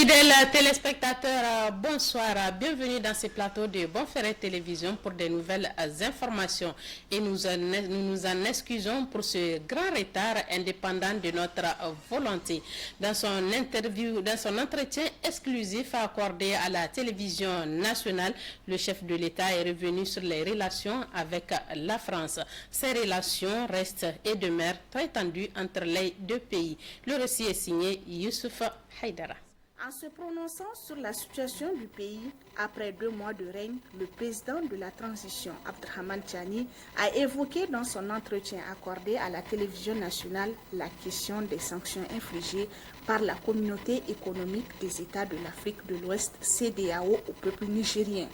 Fidèles téléspectateurs, bonsoir, bienvenue dans ce plateau de Bonferré Télévision pour de nouvelles informations. Et nous nous en excusons pour ce grand retard indépendant de notre volonté. Dans son entretien exclusif accordé à la télévision nationale, le chef de l'État est revenu sur les relations avec la France. Ces relations restent et demeurent très tendues entre les deux pays. Le récit est signé Youssouf Haïdara. En se prononçant sur la situation du pays, après 2 mois de règne, le président de la transition, Abdrahmane Tchani, a évoqué dans son entretien accordé à la télévision nationale la question des sanctions infligées par la communauté économique des États de l'Afrique de l'Ouest, CEDEAO, au peuple nigérien.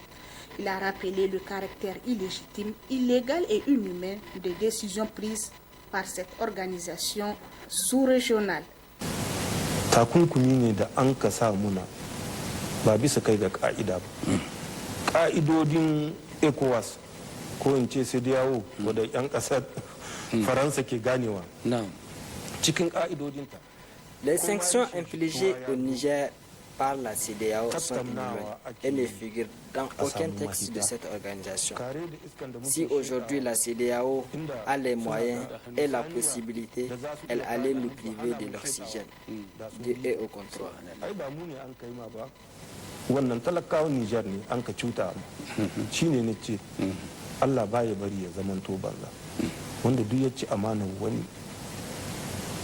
Il a rappelé le caractère illégitime, illégal et inhumain des décisions prises par cette organisation sous-régionale. Takunkumi ne da an ka sa muna ba bisa kai ga ka'ida ba. Ka'idodin ECOWAS ko in ce CEDEAO wadda 'yan ƙasar Faransa ke ganewa. Cikin ka'idodinta. Les sanctions infligées au Niger par la CEDEAO sont inhumaines et ne figurent dans aucun texte de cette organisation. Si aujourd'hui la CEDEAO a les moyens et la possibilité, elle allait nous priver de l'oxygène et au contraire. Wannan talakawan Niger ne an ka cuta shine ne ce Allah baya bari ya zamanto banza wanda duk ya ci amanar wani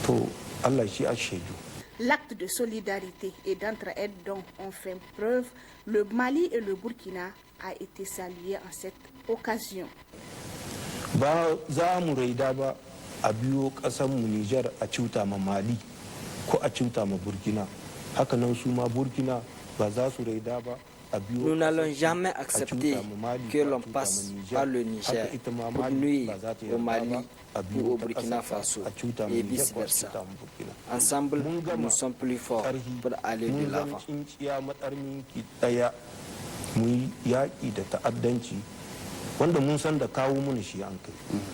to Allah shi a shaidu. L'acte de solidarité et d'entraide dont ont fait preuve le Mali et le Burkina a été salué en cette occasion. Ba za mu raida ba a biyo ƙasar mu Niger a cuta ma Mali ko a cuta ma Burkina. Haka nan su ma Burkina ba za su raida ba. Nous n'allons jamais accepter que l'on passe par le Niger pour nuire au Mali ou au Burkina Faso et vice-versa. Ensemble, nous sommes plus forts pour aller de l'avant.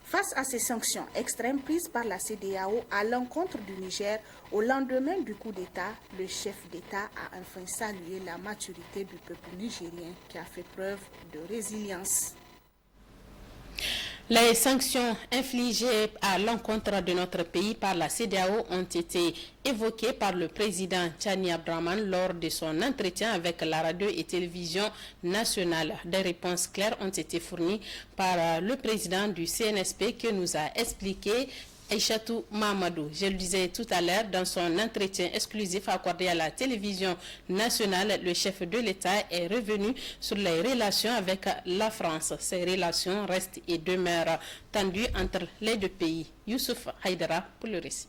Face à ces sanctions extrêmes prises par la CEDEAO à l'encontre du Niger, au lendemain du coup d'État, le chef d'État a enfin salué la maturité du peuple nigérien qui a fait preuve de résilience. Les sanctions infligées à l'encontre de notre pays par la CEDEAO ont été évoquées par le président Tchani Abdrahmane lors de son entretien avec la radio et télévision nationale. Des réponses claires ont été fournies par le président du CNSP qui nous a expliqué Aïchatou Mamadou. Je le disais tout à l'heure, dans son entretien exclusif accordé à la télévision nationale, le chef de l'État est revenu sur les relations avec la France. Ces relations restent et demeurent tendues entre les deux pays. Youssouf Haïdara pour le récit.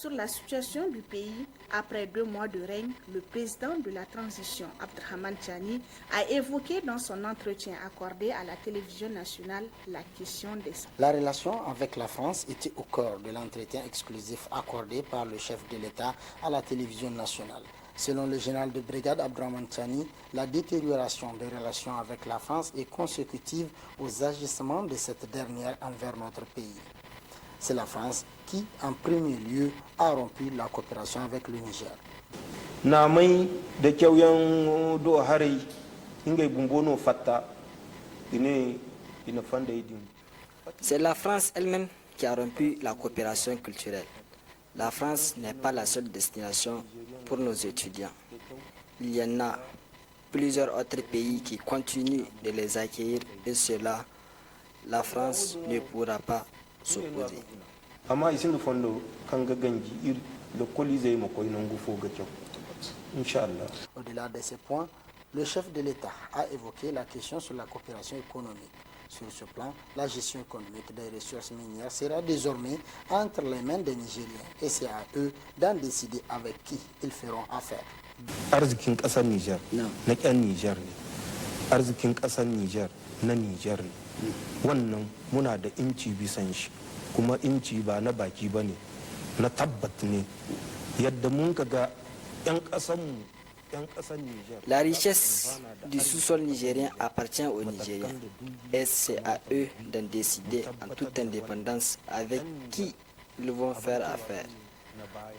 Sur la situation du pays, après 2 mois de règne, le président de la transition, Abdrahmane Tchani, a évoqué dans son entretien accordé à la télévision nationale la question des sanctions. La relation avec la France était au cœur de l'entretien exclusif accordé par le chef de l'État à la télévision nationale. Selon le général de brigade Abdrahmane Tchani, la détérioration des relations avec la France est consécutive aux agissements de cette dernière envers notre pays. C'est la France qui, en premier lieu, a rompu la coopération avec le Niger. C'est la France elle-même qui a rompu la coopération culturelle. La France n'est pas la seule destination pour nos étudiants. Il y en a plusieurs autres pays qui continuent de les accueillir et cela, la France ne pourra pas s'opposer. Au-delà de ces points, le chef de l'État a évoqué la question sur la coopération économique. Sur ce plan, la gestion économique des ressources minières sera désormais entre les mains des Nigériens et c'est à eux d'en décider avec qui ils feront affaire. Arzikin ƙasar Niger na ƙyan Niger ne. Arzikin ƙasar Niger na Niger ne. Wannan muna da inci bisan shi. Kuma inci ba na baki ba ne, na tabbat ne. Yadda mun ga 'yan ƙasanmu. La richesse du sous-sol nigérien appartient aux Nigériens et c'est à eux d'en décider en toute indépendance avec qui ils vont faire affaire.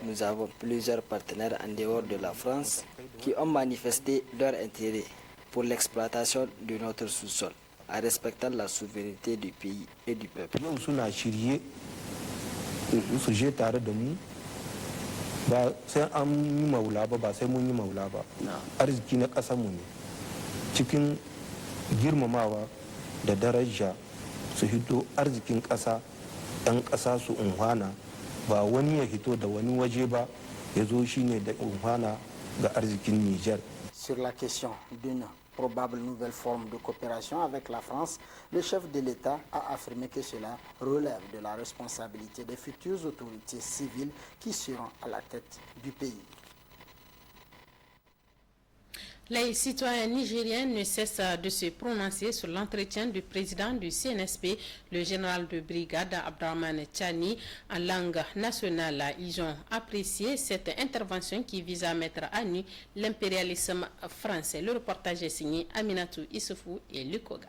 Nous avons plusieurs partenaires en dehors de la France qui ont manifesté leur intérêt pour l'exploitation de notre sous-sol, en respectant la souveraineté du pays et du peuple. ba sai an yi maula ba sai mun yi maula ba arziki na ƙasar mu ne cikin girmamawa da daraja su hito arzikin ƙasa ɗan ƙasa su unhwana ba wani ya hito da wani waje ba ya zo shine da unhwana ga arzikin Niger. Sur la question d'une probable nouvelle forme de coopération avec la France, le chef de l'État a affirmé que cela relève de la responsabilité des futures autorités civiles qui seront à la tête du pays. Les citoyens nigériens ne cessent de se prononcer sur l'entretien du président du CNSP, le général de brigade Abdraman Tchani, en langue nationale. Ils ont apprécié cette intervention qui vise à mettre à nu l'impérialisme français. Le reportage est signé Aminatou Issoufou et Lukoga.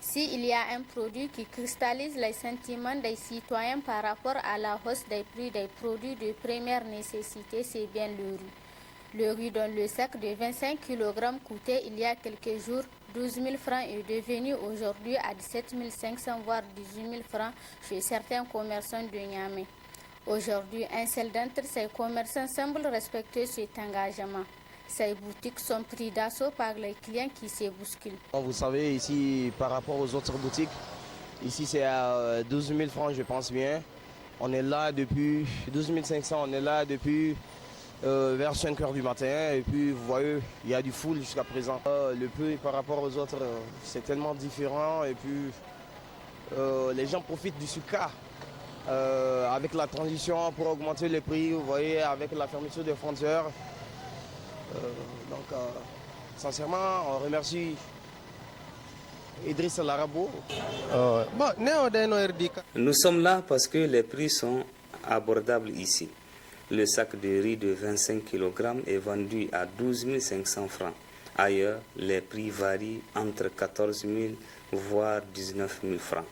S'il y a un produit qui cristallise les sentiments des citoyens par rapport à la hausse des prix des produits de première nécessité, c'est bien le riz. Le riz dont le sac de 25 kg coûtait il y a quelques jours 12 000 francs est devenu aujourd'hui à 17 500 voire 18 000 francs chez certains commerçants de Niamey. Aujourd'hui, un seul d'entre ces commerçants semble respecter cet engagement. Ces boutiques sont prises d'assaut par les clients qui se bousculent. Vous savez, ici, par rapport aux autres boutiques, ici c'est à 12 000 francs, je pense bien. On est là depuis 12 500, on est là depuis vers 5 h du matin. Et puis, vous voyez, il y a du full jusqu'à présent. Le prix par rapport aux autres, c'est tellement différent. Et puis, les gens profitent du sucre avec la transition pour augmenter les prix, vous voyez, avec la fermeture des frontières. Donc, sincèrement, on remercie Idrissa Larabo. Nous sommes là parce que les prix sont abordables ici. Le sac de riz de 25 kg est vendu à 12 500 francs. Ailleurs, les prix varient entre 14 000 voire 19 000 francs.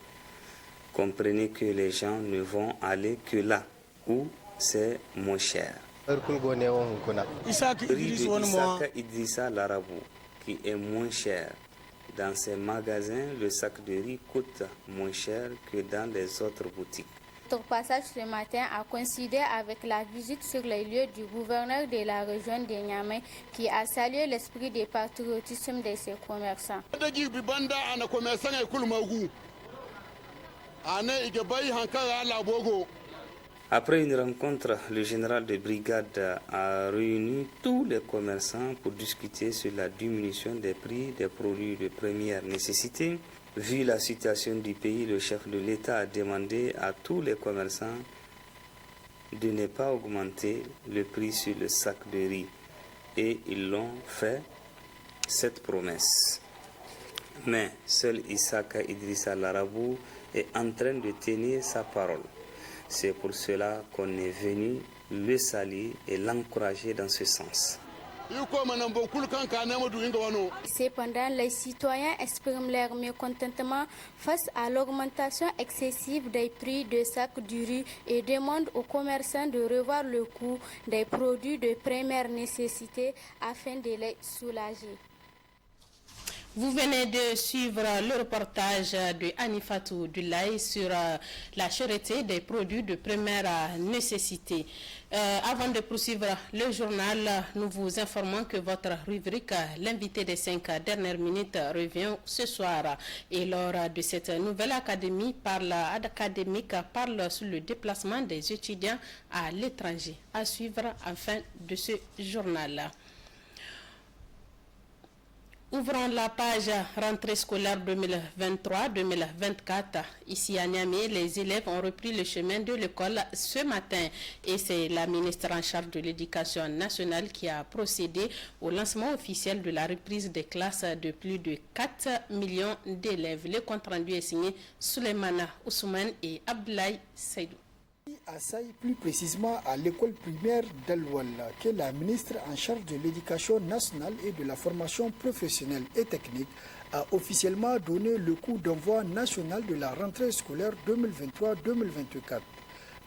Comprenez que les gens ne vont aller que là où c'est moins cher. Le prix de Isaka Idrissa Larabou, qui est moins cher. Dans ces magasins, le sac de riz coûte moins cher que dans les autres boutiques. Notre passage ce matin a coïncidé avec la visite sur les lieux du gouverneur de la région de Niamey qui a salué l'esprit de patriotisme de ses commerçants. Après une rencontre, le général de brigade a réuni tous les commerçants pour discuter sur la diminution des prix des produits de première nécessité. Vu la situation du pays, le chef de l'État a demandé à tous les commerçants de ne pas augmenter le prix sur le sac de riz. Et ils l'ont fait, cette promesse. Mais seul Isaka Idrissa Larabou est en train de tenir sa parole. C'est pour cela qu'on est venu le saluer et l'encourager dans ce sens. Cependant, les citoyens expriment leur mécontentement face à l'augmentation excessive des prix de sacs du riz et demandent aux commerçants de revoir le coût des produits de première nécessité afin de les soulager. Vous venez de suivre le reportage de Anifatou Dulay sur la cherté des produits de première nécessité. Avant de poursuivre le journal, nous vous informons que votre rubrique L'invité des 5 dernières minutes revient ce soir. Et lors de cette nouvelle académique parle sur le déplacement des étudiants à l'étranger. À suivre en fin de ce journal. Ouvrons la page rentrée scolaire 2023-2024. Ici à Niamey, les élèves ont repris le chemin de l'école ce matin. Et c'est la ministre en charge de l'éducation nationale qui a procédé au lancement officiel de la reprise des classes de plus de 4 millions d'élèves. Le compte rendu est signé Souleymana Ousmane et Abdoulaye Seydou. À Saï, plus précisément à l'école primaire d'Al-Walla, que la ministre en charge de l'éducation nationale et de la formation professionnelle et technique a officiellement donné le coup d'envoi national de la rentrée scolaire 2023-2024.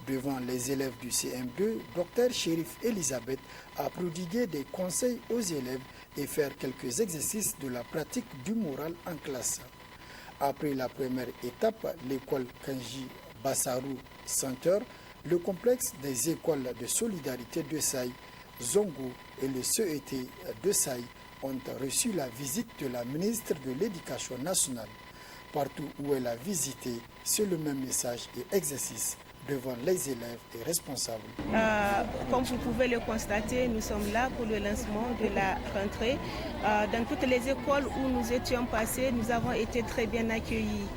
Devant les élèves du CM2, Dr Chérif Elisabeth a prodigué des conseils aux élèves et faire quelques exercices de la pratique du moral en classe. Après la première étape, l'école Kanji Bassarou Center, le complexe des écoles de solidarité de Saï, Zongo et le CET de Saï ont reçu la visite de la ministre de l'Éducation nationale. Partout où elle a visité, c'est le même message et exercice devant les élèves et responsables. Comme vous pouvez le constater, nous sommes là pour le lancement de la rentrée. Dans toutes les écoles où nous étions passés, nous avons été très bien accueillis.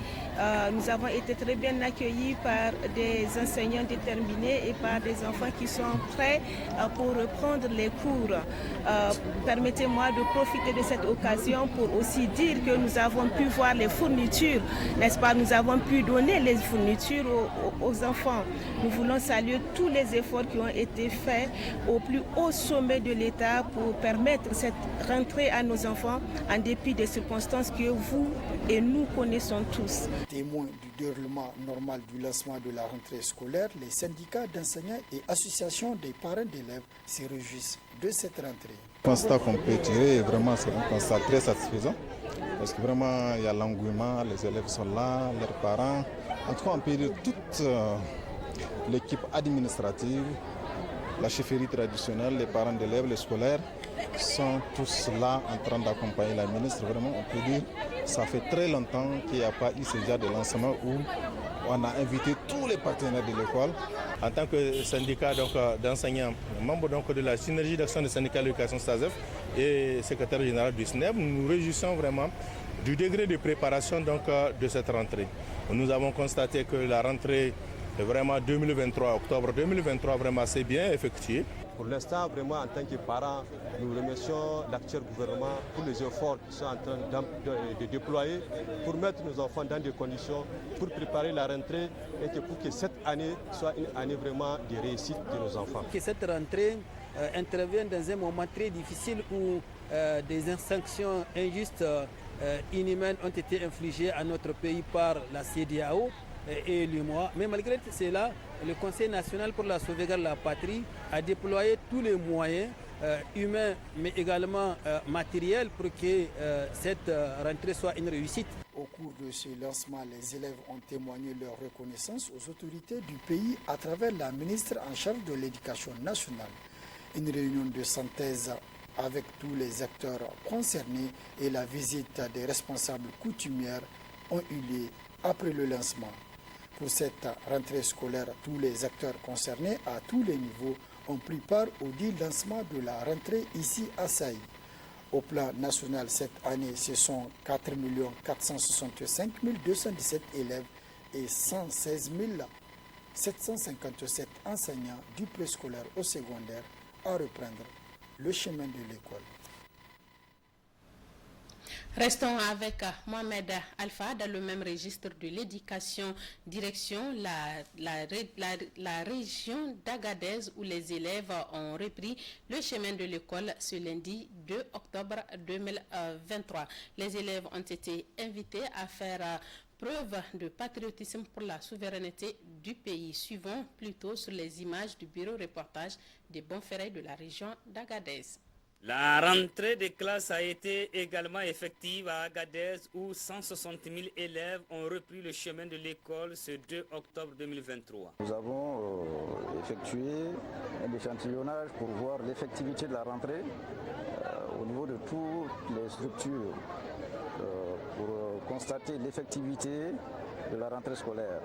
Nous avons été très bien accueillis par des enseignants déterminés et par des enfants qui sont prêts pour reprendre les cours. Permettez-moi de profiter de cette occasion pour aussi dire que nous avons pu voir les fournitures, n'est-ce pas? Nous avons pu donner les fournitures aux enfants. Nous voulons saluer tous les efforts qui ont été faits au plus haut sommet de l'État pour permettre cette rentrée à nos enfants en dépit des circonstances que vous et nous connaissons tous. Témoins du déroulement normal du lancement de la rentrée scolaire, les syndicats d'enseignants et associations des parents d'élèves se réjouissent de cette rentrée. Le constat qu'on peut tirer, vraiment, c'est un constat très satisfaisant parce que vraiment, il y a l'engouement, les élèves sont là, leurs parents. En tout cas, on peut dire toute l'équipe administrative, la chefferie traditionnelle, les parents d'élèves, les scolaires sont tous là en train d'accompagner la ministre. Vraiment, on peut dire ça fait très longtemps qu'il n'y a pas eu ce genre de lancement où on a invité tous les partenaires de l'école. En tant que syndicat d'enseignants, membre de la synergie d'action des syndicats de l'éducation STASEF et secrétaire général du SNEP, nous nous réjouissons vraiment du degré de préparation de cette rentrée. Nous avons constaté que la rentrée vraiment 2023, octobre 2023, vraiment c'est bien effectué. Pour l'instant, vraiment en tant que parents, nous remercions l'actuel gouvernement pour les efforts qu'ils sont en train de déployer pour mettre nos enfants dans des conditions pour préparer la rentrée et pour que cette année soit une année vraiment de réussite de nos enfants. Que cette rentrée intervienne dans un moment très difficile où des sanctions injustes, inhumaines ont été infligées à notre pays par la CEDEAO et l'UEMOA. Mais malgré cela, le Conseil national pour la sauvegarde de la patrie a déployé tous les moyens humains mais également matériels pour que cette rentrée soit une réussite. Au cours de ce lancement, les élèves ont témoigné leur reconnaissance aux autorités du pays à travers la ministre en charge de l'Éducation nationale. Une réunion de synthèse avec tous les acteurs concernés et la visite des responsables coutumières ont eu lieu après le lancement. Pour cette rentrée scolaire, tous les acteurs concernés à tous les niveaux ont pris part au dit lancement de la rentrée ici à Saï. Au plan national, cette année, ce sont 4 465 217 élèves et 116 757 enseignants du préscolaire au secondaire à reprendre le chemin de l'école. Restons avec Mohamed Alpha dans le même registre de l'éducation, direction la région d'Agadez où les élèves ont repris le chemin de l'école ce lundi 2 octobre 2023. Les élèves ont été invités à faire preuve de patriotisme pour la souveraineté du pays. Suivons plutôt sur les images du bureau reportage des Bonferré de la région d'Agadez. La rentrée des classes a été également effective à Agadez où 160 000 élèves ont repris le chemin de l'école ce 2 octobre 2023. Nous avons effectué un échantillonnage pour voir l'effectivité de la rentrée au niveau de toutes les structures pour constater l'effectivité de la rentrée scolaire.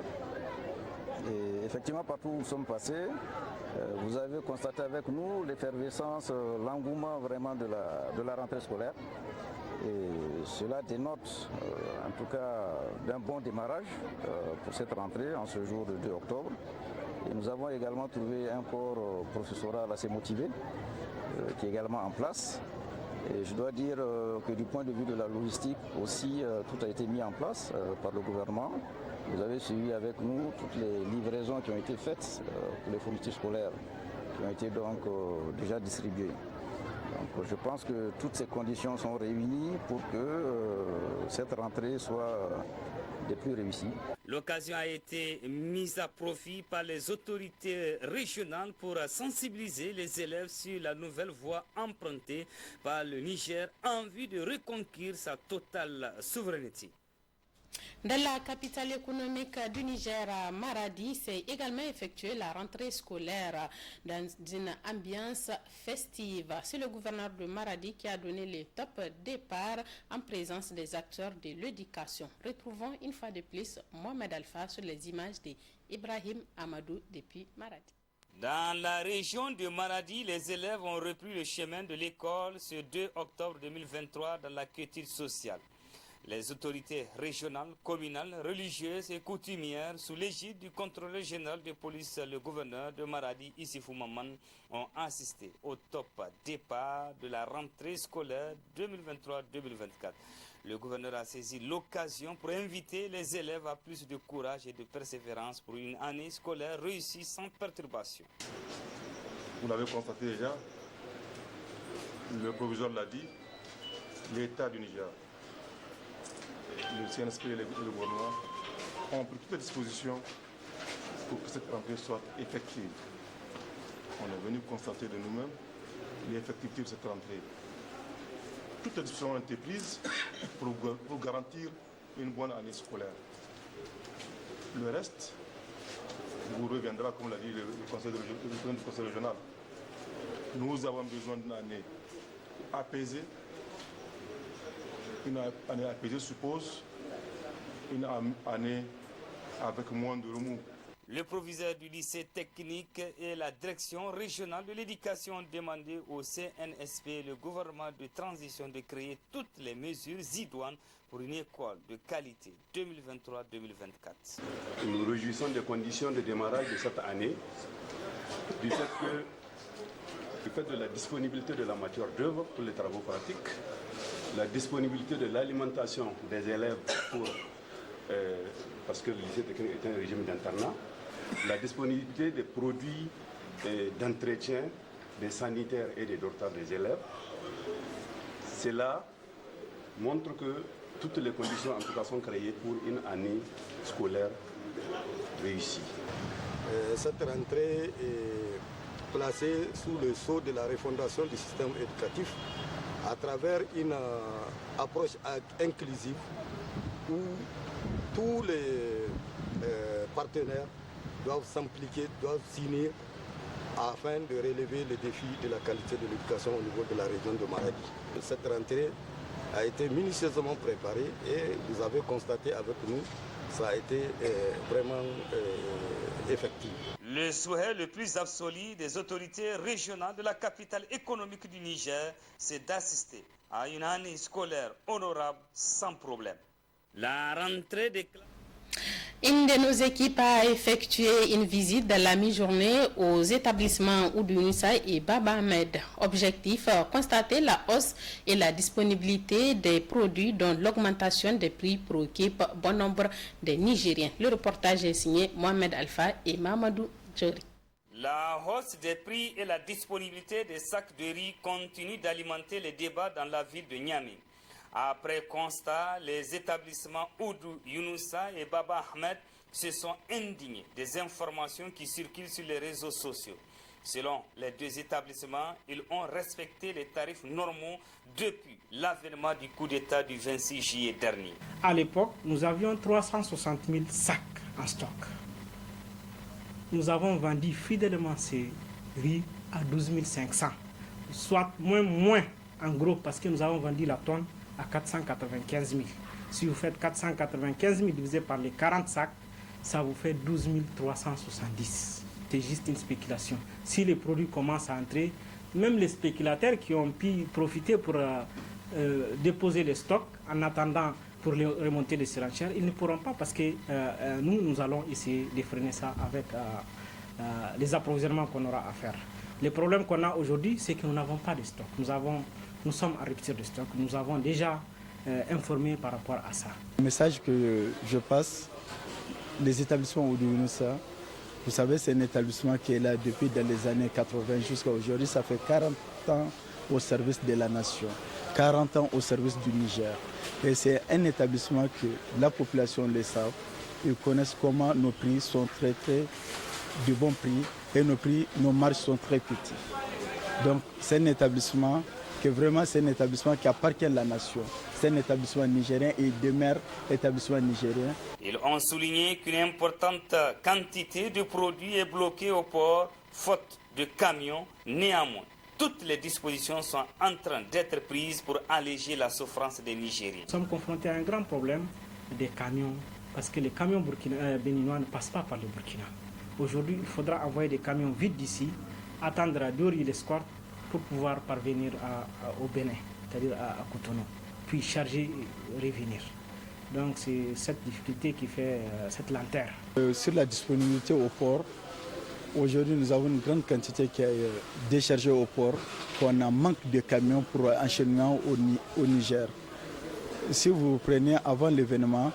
Et effectivement, partout où nous sommes passés, vous avez constaté avec nous l'effervescence, l'engouement vraiment de la rentrée scolaire. Et cela dénote en tout cas d'un bon démarrage pour cette rentrée en ce jour de 2 octobre. Et nous avons également trouvé un corps professoral assez motivé qui est également en place. Et je dois dire que du point de vue de la logistique aussi, tout a été mis en place par le gouvernement. Vous avez suivi avec nous toutes les livraisons qui ont été faites pour les fournitures scolaires qui ont été donc déjà distribuées. Donc Je pense que toutes ces conditions sont réunies pour que cette rentrée soit des plus réussies. L'occasion a été mise à profit par les autorités régionales pour sensibiliser les élèves sur la nouvelle voie empruntée par le Niger en vue de reconquérir sa totale souveraineté. Dans la capitale économique du Niger, à Maradi, s'est également effectuée la rentrée scolaire dans une ambiance festive. C'est le gouverneur de Maradi qui a donné le top départ en présence des acteurs de l'éducation. Retrouvons une fois de plus Mohamed Alpha sur les images d'Ibrahim Amadou depuis Maradi. Dans la région de Maradi, les élèves ont repris le chemin de l'école ce 2 octobre 2023 dans la quiétude sociale. Les autorités régionales, communales, religieuses et coutumières, sous l'égide du contrôleur général de police, le gouverneur de Maradi, Issifou Maman, ont assisté au top départ de la rentrée scolaire 2023-2024. Le gouverneur a saisi l'occasion pour inviter les élèves à plus de courage et de persévérance pour une année scolaire réussie sans perturbation. Vous l'avez constaté déjà, le proviseur l'a dit, l'État du Niger, le CNSP et le gouvernement ont pris toutes les dispositions pour que cette rentrée soit effective. On est venu constater de nous-mêmes l'effectivité de cette rentrée. Toutes les dispositions ont été prises pour garantir une bonne année scolaire. Le reste vous reviendra, comme l'a dit le président du conseil régional. Nous avons besoin d'une année apaisée. Une année apaisée suppose une année avec moins de remous. Le proviseur du lycée technique et la direction régionale de l'éducation ont demandé au CNSP et le gouvernement de transition de créer toutes les mesures idoines pour une école de qualité 2023-2024. Nous nous réjouissons des conditions de démarrage de cette année, du fait de la disponibilité de la matière d'œuvre pour les travaux pratiques, la disponibilité de l'alimentation des élèves parce que le lycée technique est un régime d'internat, la disponibilité des produits d'entretien, des sanitaires et des dortoirs des élèves. Cela montre que toutes les conditions en tout cas sont créées pour une année scolaire réussie. Cette rentrée est placée sous le sceau de la refondation du système éducatif à travers une approche inclusive où tous les partenaires doivent s'impliquer, doivent s'unir afin de relever les défis de la qualité de l'éducation au niveau de la région de Maradi. Cette rentrée a été minutieusement préparée et vous avez constaté avec nous, ça a été vraiment effectif. Le souhait le plus absolu des autorités régionales de la capitale économique du Niger, c'est d'assister à une année scolaire honorable sans problème. La rentrée des classes... Une de nos équipes a effectué une visite dans la mi-journée aux établissements Oudouinissa et Baba Ahmed. Objectif, constater la hausse et la disponibilité des produits dont l'augmentation des prix préoccupe bon nombre de Nigériens. Le reportage est signé Mohamed Alpha et Mamadou Djori. La hausse des prix et la disponibilité des sacs de riz continuent d'alimenter les débats dans la ville de Niamey. Après constat, les établissements Oudou Younoussa et Baba Ahmed se sont indignés des informations qui circulent sur les réseaux sociaux. Selon les deux établissements, ils ont respecté les tarifs normaux depuis l'avènement du coup d'État du 26 juillet dernier. À l'époque, nous avions 360 000 sacs en stock. Nous avons vendu fidèlement ces riz à 12 500, soit moins en gros parce que nous avons vendu la tonne à 495 000. Si vous faites 495 000 divisé par les 40 sacs, ça vous fait 12 370. C'est juste une spéculation. Si les produits commencent à entrer, même les spéculateurs qui ont pu profiter pour déposer les stocks en attendant pour les remonter les surenchères, ils ne pourront pas parce que nous allons essayer de freiner ça avec les approvisionnements qu'on aura à faire. Le problème qu'on a aujourd'hui, c'est que nous n'avons pas de stock. Nous sommes en rupture de stock. Nous avons déjà informé par rapport à ça. Le message que je passe, les établissements Oudou Younoussa, vous savez, c'est un établissement qui est là depuis dans les années 80 jusqu'à aujourd'hui. Ça fait 40 ans au service de la nation, 40 ans au service du Niger. Et c'est un établissement que la population le savent. Ils connaissent comment nos prix sont traités de bons prix et nos marges sont très petites. Donc c'est un établissement qui appartient à la nation. C'est un établissement nigérien et il demeure établissement nigérien. Ils ont souligné qu'une importante quantité de produits est bloquée au port faute de camions. Néanmoins, toutes les dispositions sont en train d'être prises pour alléger la souffrance des Nigériens. Nous sommes confrontés à un grand problème des camions parce que les camions béninois ne passent pas par le Burkina. Aujourd'hui, il faudra envoyer des camions vides d'ici, attendre à Dori-l'Escorte pour pouvoir parvenir au Bénin, c'est-à-dire à Cotonou, puis charger et revenir. Donc c'est cette difficulté qui fait cette lenteur. Sur la disponibilité au port, aujourd'hui nous avons une grande quantité qui est déchargée au port, qu'on a manque de camions pour enchaînement au Niger. Si vous prenez avant l'événement,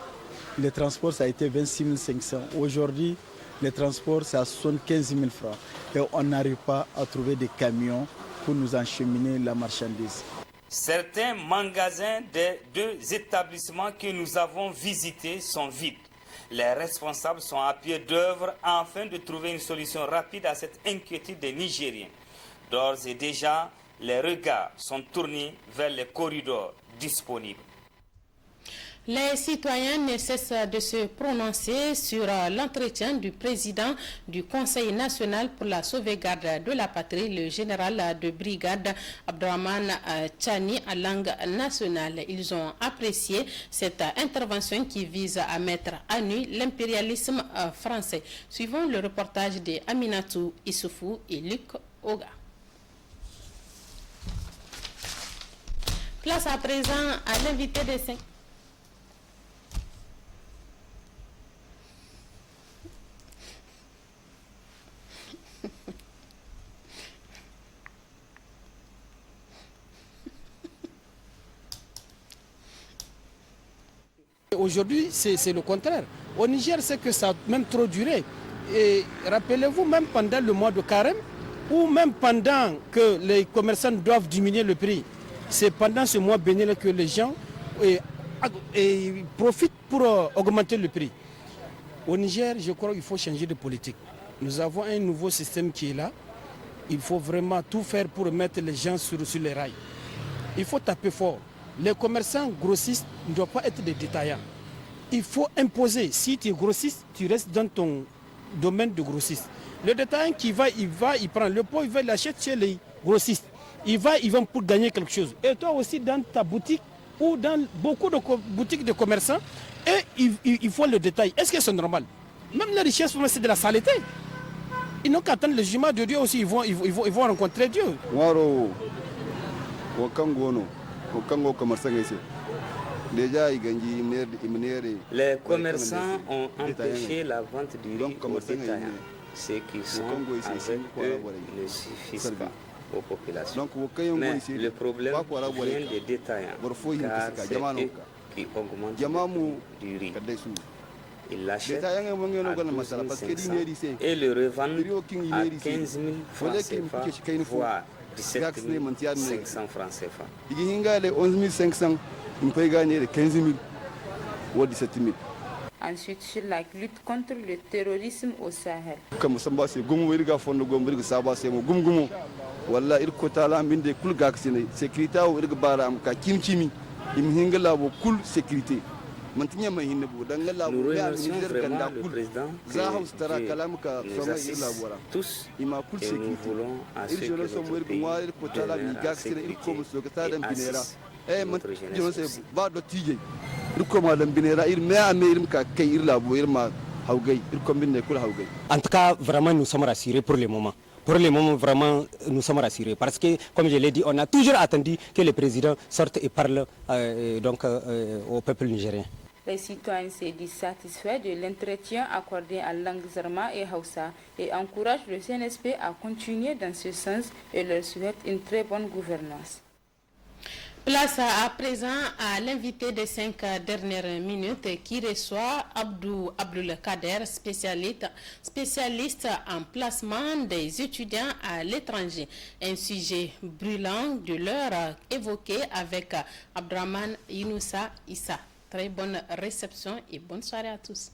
le transport ça a été 26 500. Aujourd'hui, le transport c'est à 75 000 francs. Et on n'arrive pas à trouver des camions pour nous encheminer la marchandise. Certains magasins des deux établissements que nous avons visités sont vides. Les responsables sont à pied d'œuvre afin de trouver une solution rapide à cette inquiétude des Nigériens. D'ores et déjà, les regards sont tournés vers les corridors disponibles. Les citoyens ne cessent de se prononcer sur l'entretien du président du Conseil national pour la sauvegarde de la patrie, le général de brigade Abdraman Tchani à langue nationale. Ils ont apprécié cette intervention qui vise à mettre à nu l'impérialisme français. Suivons le reportage de Aminatou Issoufou et Luc Oga. Place à présent à l'invité des 5. Aujourd'hui, c'est le contraire. Au Niger, c'est que ça a même trop duré. Et rappelez-vous, même pendant le mois de carême, ou même pendant que les commerçants doivent diminuer le prix, c'est pendant ce mois béni que les gens profitent pour augmenter le prix. Au Niger, je crois qu'il faut changer de politique. Nous avons un nouveau système qui est là. Il faut vraiment tout faire pour mettre les gens sur les rails. Il faut taper fort. Les commerçants grossistes ne doivent pas être des détaillants. Il faut imposer. Si tu es grossiste, tu restes dans ton domaine de grossiste. Le détaillant qui va, il prend le pot, il l'achète chez les grossistes. Il va pour gagner quelque chose. Et toi aussi, dans ta boutique ou dans beaucoup de boutiques de commerçants, et il faut le détail. Est-ce que c'est normal? Même la richesse, c'est de la saleté. Ils n'ont qu'à attendre le jugement de Dieu aussi, ils vont rencontrer Dieu. Les commerçants ont empêché la vente du riz aux détaillants. Ce qui sont avec eux ne suffisent pas aux populations. Mais le problème vient des détaillants, car c'est eux qui augmentent du riz. Ils l'achètent à 12 500 et le revendent à 15 000 francs CFA, voire 17 500 francs CFA. Ensuite, sur la lutte contre le terrorisme au Sahel. Nous remercions vraiment le président qui nous assiste tous et nous voulons à ce que notre pays demeure en sécurité et assiste notre jeunesse aussi. En tout cas, vraiment, nous sommes rassurés pour le moment. Pour le moment, vraiment, nous sommes rassurés. Parce que, comme je l'ai dit, on a toujours attendu que le président sorte et parle au peuple nigérien. Les citoyens se disent satisfaits de l'entretien accordé en langue Zarma et Hausa et encouragent le CNSP à continuer dans ce sens et leur souhaitent une très bonne gouvernance. Place à présent à l'invité des 5 dernières minutes qui reçoit Abdoul Kader, spécialiste en placement des étudiants à l'étranger. Un sujet brûlant de l'heure évoqué avec Abdraman Younoussa Issa. Très bonne réception et bonne soirée à tous.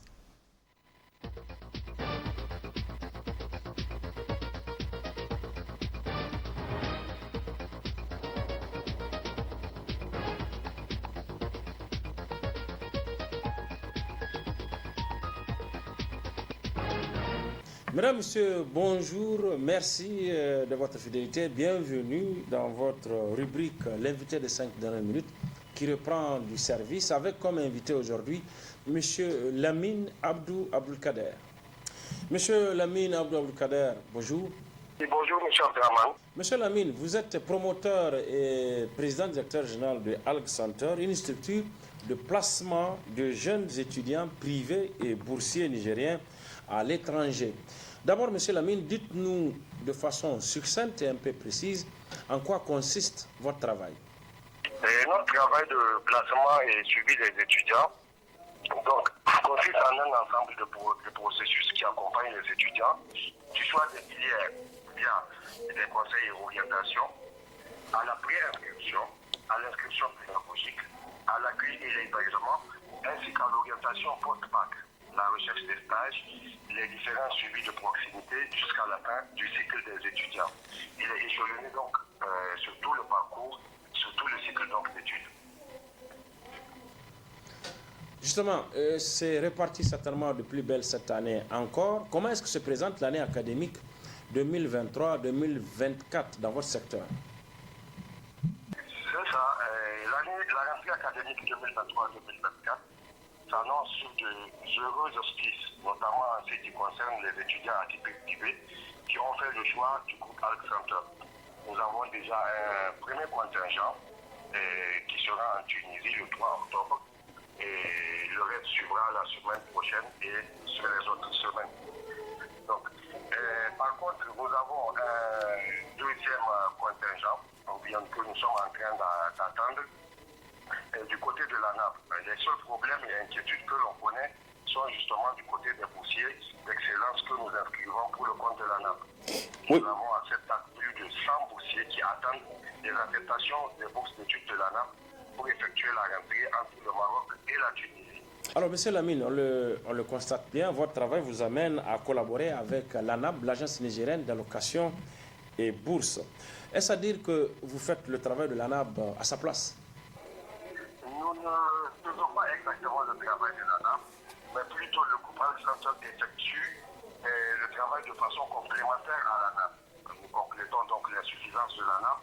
Mesdames, Messieurs, bonjour, merci de votre fidélité. Bienvenue dans votre rubrique L'invité des 5 dernières minutes qui reprend du service avec comme invité aujourd'hui M. Lamine Abdoul Kader. Monsieur Lamine Abdoul Kader, bonjour. Et bonjour, M. Abdraman. Monsieur Lamine, vous êtes promoteur et président directeur général de Alg Center, une structure de placement de jeunes étudiants privés et boursiers nigériens à l'étranger. D'abord, M. Lamine, dites-nous de façon succincte et un peu précise en quoi consiste votre travail. Notre travail de placement et suivi des étudiants consiste en un ensemble de processus qui accompagnent les étudiants, du choix des filières via des conseils et orientations, à la pré-inscription, à l'inscription pédagogique, à l'accueil et l'hébergement, ainsi qu'à l'orientation post-bac, la recherche des stages, les différents suivis de proximité jusqu'à la fin du cycle des étudiants. Il est échelonné donc sur tout le parcours, sur tout le cycle d'études. Justement, c'est réparti certainement de plus belle cette année encore. Comment est-ce que se présente l'année académique 2023-2024 dans votre secteur? C'est ça. La rentrée académique 2023-2024 s'annonce sur de heureux auspices, notamment en ce qui concerne les étudiants atypiques privés qui ont fait le choix du groupe Alg Center. Nous avons déjà un premier contingent qui sera en Tunisie le 3 octobre et le reste suivra la semaine prochaine et sur les autres semaines. Donc, par contre, nous avons un deuxième contingent que nous sommes en train d'attendre du côté de la NAP. Les seuls problèmes et inquiétudes que l'on connaît sont justement du côté des boursiers d'excellence que nous inscrivons pour le compte de la NAP. Nous avons à cette date plus de 100 boursiers qui attendent les attestations des bourses d'études de la NAP pour effectuer la rentrée entre le Maroc et la Tunisie. Alors, M. Lamine, on le constate bien, votre travail vous amène à collaborer avec l'ANAB, l'Agence nigérienne d'allocation et bourse. Est-ce à dire que vous faites le travail de l'ANAB à sa place? Nous ne faisons pas exactement le travail de l'ANAB, mais plutôt le groupe Alg Center effectue le travail de façon complémentaire à l'ANAB. Nous complétons donc les suffisances de l'ANAB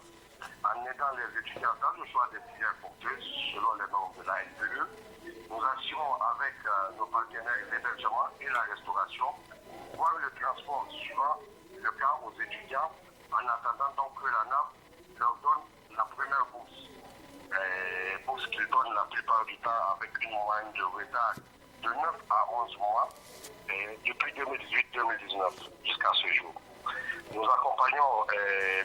en aidant les étudiants dans le choix des filières porteuses selon les normes de la LPE. Nous assurons avec nos partenaires l'hébergement et la restauration, voire le transport suivant le cas aux étudiants en attendant donc que l'ANAB leur donne la première bourse. Bourse qu'ils donnent la plupart du temps avec une moyenne de retard de 9 à 11 mois depuis 2018-2019 jusqu'à ce jour. Nous accompagnons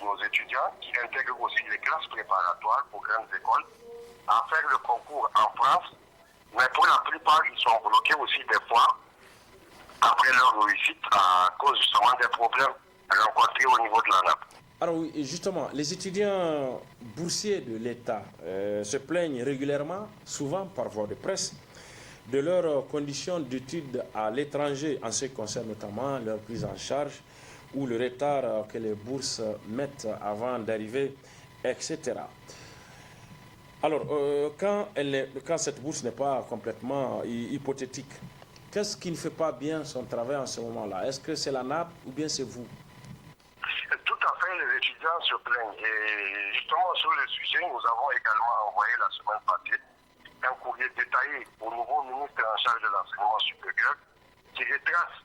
nos étudiants qui intègrent aussi les classes préparatoires pour grandes écoles à faire le concours en France, mais pour la plupart, ils sont bloqués aussi des fois après leur réussite à cause justement des problèmes rencontrés au niveau de la NAP. Alors oui, justement, les étudiants boursiers de l'État se plaignent régulièrement, souvent par voie de presse, de leurs conditions d'études à l'étranger, en ce qui concerne notamment leur prise en charge ou le retard que les bourses mettent avant d'arriver, etc. Alors, quand cette bourse n'est pas complètement hypothétique, qu'est-ce qui ne fait pas bien son travail en ce moment-là? Est-ce que c'est la NAP ou bien c'est vous? Tout à fait, les étudiants se plaignent. Et justement, sur le sujet, nous avons également envoyé la semaine passée un courrier détaillé au nouveau ministre en charge de l'enseignement supérieur qui retrace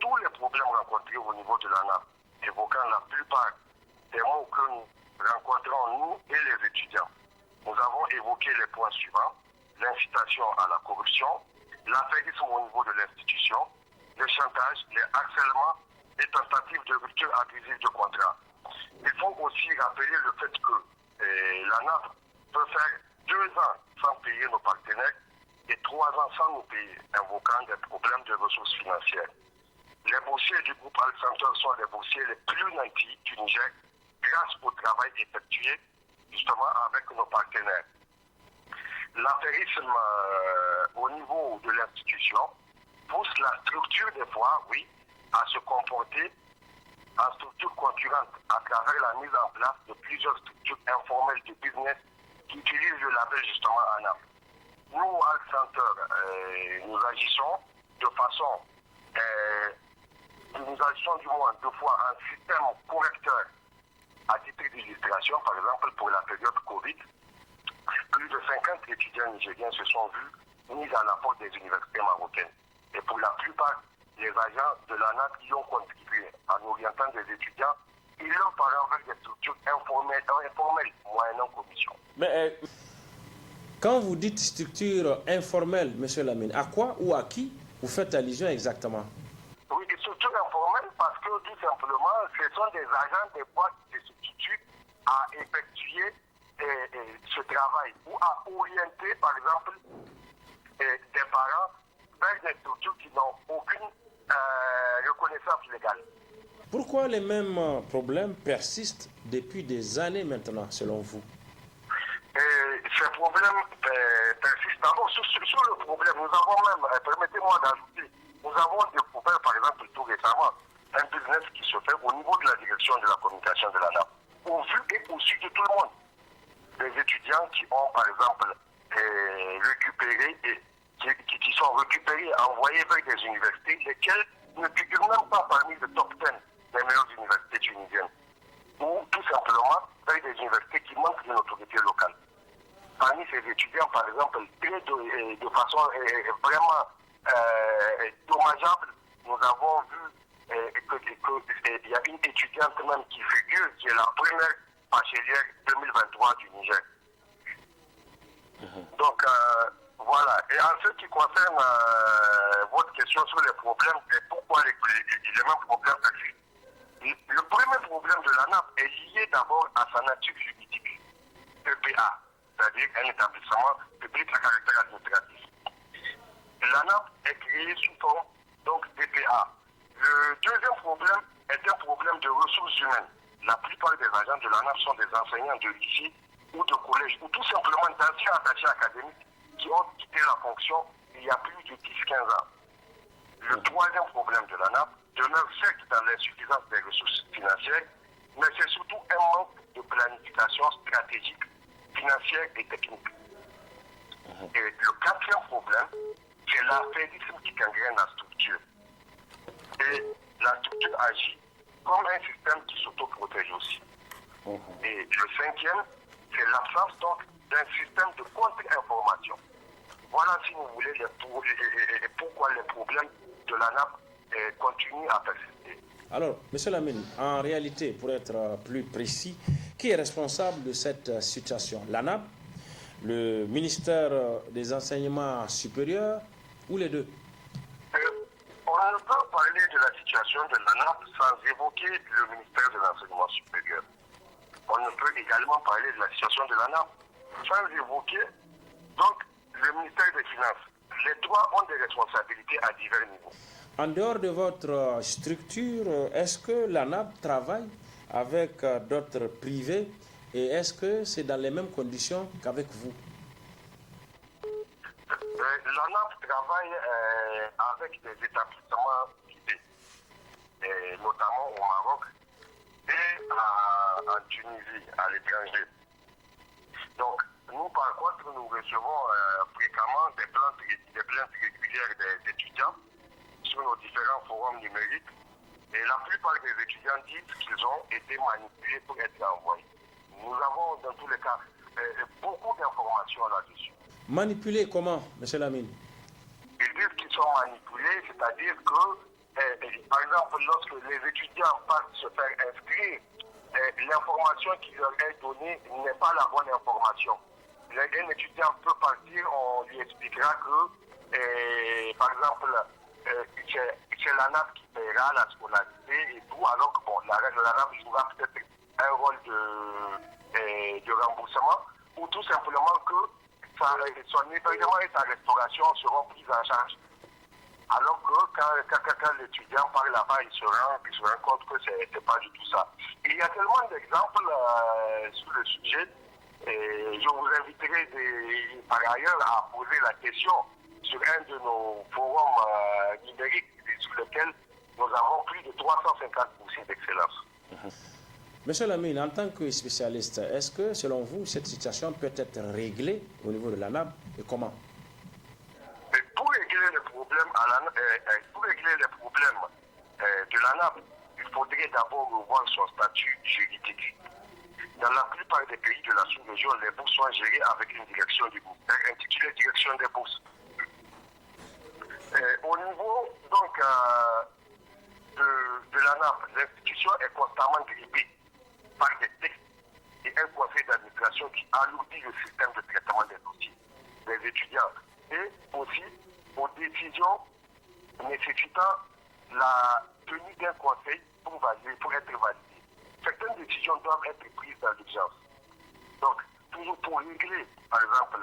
tous les problèmes rencontrés au niveau de la NAP, évoquant la plupart des mots que nous rencontrons, nous et les étudiants. Nous avons évoqué les points suivants: l'incitation à la corruption, l'affairisme au niveau de l'institution, le chantage, les harcèlements et tentatives de rupture abusive de contrat. Il faut aussi rappeler le fait que la NAP peut faire 2 ans sans payer nos partenaires et 3 ans sans nous payer, invoquant des problèmes de ressources financières. Les boursiers du groupe Alcentor sont les boursiers les plus nantis du Niger grâce au travail effectué justement avec nos partenaires. L'affairisme au niveau de l'institution pousse la structure des fois, oui, à se comporter en structure concurrente à travers la mise en place de plusieurs structures informelles de business qui utilisent le label justement ANAP. Nous, Alcentor, nous agissons de façon, nous agissons du moins 2 fois un système correcteur à titre d'illustration, par exemple pour la période Covid. Plus de 50 étudiants nigériens se sont vus mis à la porte des universités marocaines. Et pour la plupart, les agents de l'ANAP y ont contribué en orientant des étudiants et leurs parents vers des structures informelles moyennant commission. Mais quand vous dites structure informelle, M. Lamine, à quoi ou à qui vous faites allusion exactement? Oui, des structures informelles parce que tout simplement, ce sont des agents des boîtes qui se substituent à effectuer ce travail ou à orienter, par exemple, des parents vers des structures qui n'ont aucune reconnaissance légale. Pourquoi les mêmes problèmes persistent depuis des années maintenant, selon vous? Ces problèmes persistent. D'abord, sur le problème, nous avons même, permettez-moi d'ajouter, nous avons découvert, par exemple, tout récemment, un business qui se fait au niveau de la direction de la communication de l'ANAP, au vu et au su de tout le monde. Des étudiants qui ont, par exemple, récupéré et qui sont récupérés, envoyés vers des universités, lesquelles ne figurent même pas parmi le top 10 des meilleures universités tunisiennes. Ou tout simplement vers des universités qui manquent d'une autorité locale. Parmi ces étudiants, par exemple, de façon vraiment dommageable, nous avons vu qu'il y a une étudiante même qui figure, qui est la première bachelière 2023 du Niger. Donc, voilà. Et en ce qui concerne votre question sur les problèmes et pourquoi les mêmes problèmes existent, le premier problème de l'ANAP est lié d'abord à sa nature juridique, EPA, c'est-à-dire un établissement public à caractère administratif. L'ANAP est créée sous forme d'EPA. Le deuxième problème est un problème de ressources humaines. La plupart des agents de l'ANAP sont des enseignants de lycée ou de collège, ou tout simplement d'anciens attachés académiques qui ont quitté la fonction il y a plus de 10-15 ans. Le troisième problème de l'ANAP demeure certes dans l'insuffisance des ressources financières, mais c'est surtout un manque de planification stratégique, financière et technique. Et le quatrième problème, c'est l'affairisme qui gangrène la structure. Et la structure agit comme un système qui s'autoprotège aussi. Et le cinquième, c'est l'absence donc d'un système de contre-information. Voilà, si vous voulez, pourquoi les problèmes de l'ANAP continuent à persister. Alors, M. Lamine, en réalité, pour être plus précis, qui est responsable de cette situation? L'ANAP, le ministère des Enseignements supérieurs ou les deux? On ne peut parler de la situation de l'ANAP sans évoquer le ministère de l'Enseignement supérieur. On ne peut également parler de la situation de l'ANAP sans évoquer donc le ministère des Finances. Les trois ont des responsabilités à divers niveaux. En dehors de votre structure, est-ce que l'ANAP travaille avec d'autres privés et est-ce que c'est dans les mêmes conditions qu'avec vous? L'ANAP travaille avec des établissements privés, notamment au Maroc et en Tunisie, à l'étranger. Donc, nous, par contre, nous recevons fréquemment des plaintes régulières des étudiants sur nos différents forums numériques. Et la plupart des étudiants disent qu'ils ont été manipulés pour être envoyés. Nous avons, dans tous les cas, beaucoup d'informations là-dessus. Manipulés comment, M. Lamine? Ils disent qu'ils sont manipulés, c'est-à-dire que, par exemple, lorsque les étudiants partent se faire inscrire, l'information qui leur est donnée n'est pas la bonne information. Un étudiant peut partir, on lui expliquera que, par exemple, c'est l'ANAP qui paiera la scolarité et tout, alors que bon, l'ANAP jouera peut-être un rôle de remboursement. ou tout simplement que son hébergement et sa restauration seront pris en charge. Alors que quand l'étudiant part là-bas, il se rend compte que ce n'est pas du tout ça. Il y a tellement d'exemples sur le sujet. Et je vous inviterai par ailleurs à poser la question sur un de nos forums numériques sur lequel nous avons plus de 350 boursiers d'excellence. Monsieur Lamine, en tant que spécialiste, est-ce que selon vous, cette situation peut être réglée au niveau de l'ANAB et comment? Pour régler les problèmes, de l'ANAB, il faudrait d'abord revoir son statut juridique. Dans la plupart des pays de la sous-région, les bourses sont gérées avec une direction des bourses, intitulée direction des bourses. Au niveau donc de l'ANAB, l'institution est constamment grippée par des textes et un conseil d'administration qui alourdit le système de traitement des dossiers des étudiants et aussi aux décisions nécessitant la tenue d'un conseil pour être validées. Certaines décisions doivent être prises dans l'urgence. Donc, toujours pour régler, par exemple,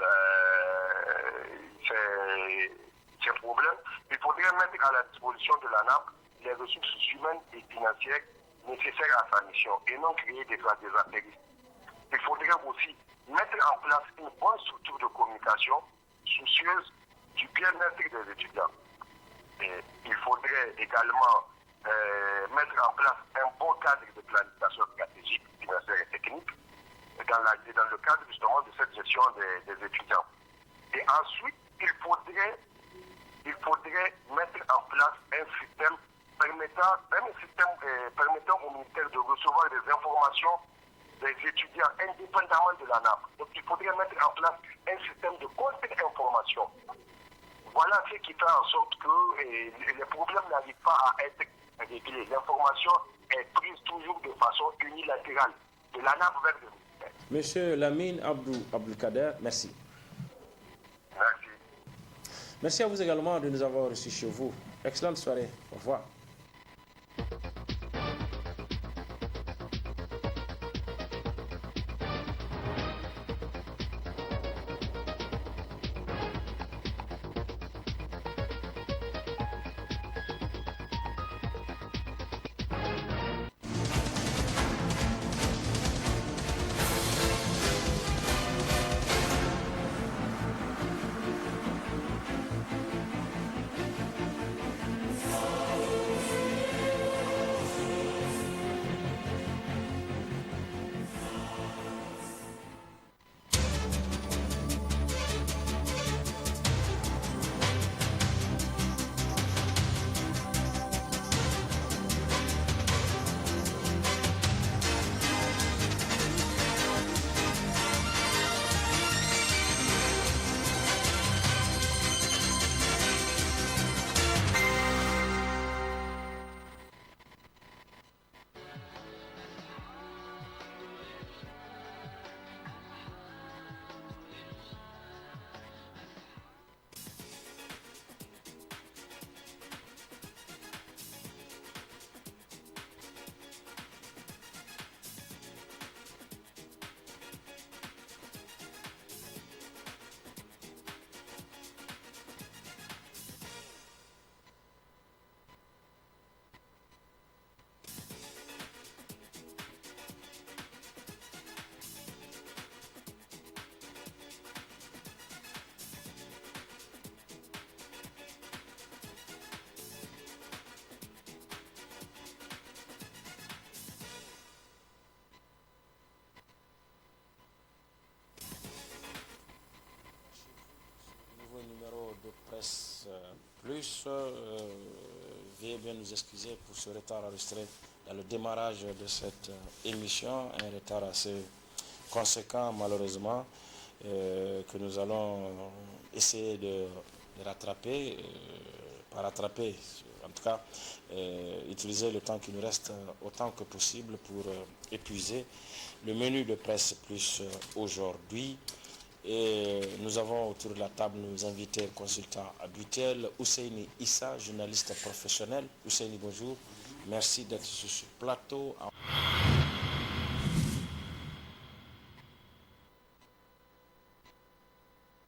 ces problèmes, il faudrait mettre à la disposition de l'ANAB les ressources humaines et financières nécessaires à sa mission et non créer des apéristes. Il faudrait aussi mettre en place une bonne structure de communication soucieuse du bien-être des étudiants. Et il faudrait également mettre en place un bon cadre de planification stratégique, financière et technique dans le cadre justement de cette gestion des étudiants. Et ensuite, il faudrait mettre en place un système permettant au ministère de recevoir des informations des étudiants indépendamment de la NAP. Donc il faudrait mettre en place un système de contre-information. Voilà ce qui fait en sorte que les problèmes n'arrivent pas à être réglés. L'information est prise toujours de façon unilatérale, de la NAP vers le ministère. Monsieur Lamine Abdoukader, merci. Merci. Merci à vous également de nous avoir reçus chez vous. Excellente soirée. Au revoir. Numéro de presse plus, veuillez bien nous excuser pour ce retard enregistré dans le démarrage de cette émission, un retard assez conséquent malheureusement que nous allons essayer de rattraper, pas rattraper, en tout cas utiliser le temps qui nous reste autant que possible pour épuiser le menu de presse plus aujourd'hui. Et nous avons autour de la table nos invités consultants habituels, Ousseini Issa, journaliste professionnel. Ousseini, bonjour. Merci d'être sur ce plateau.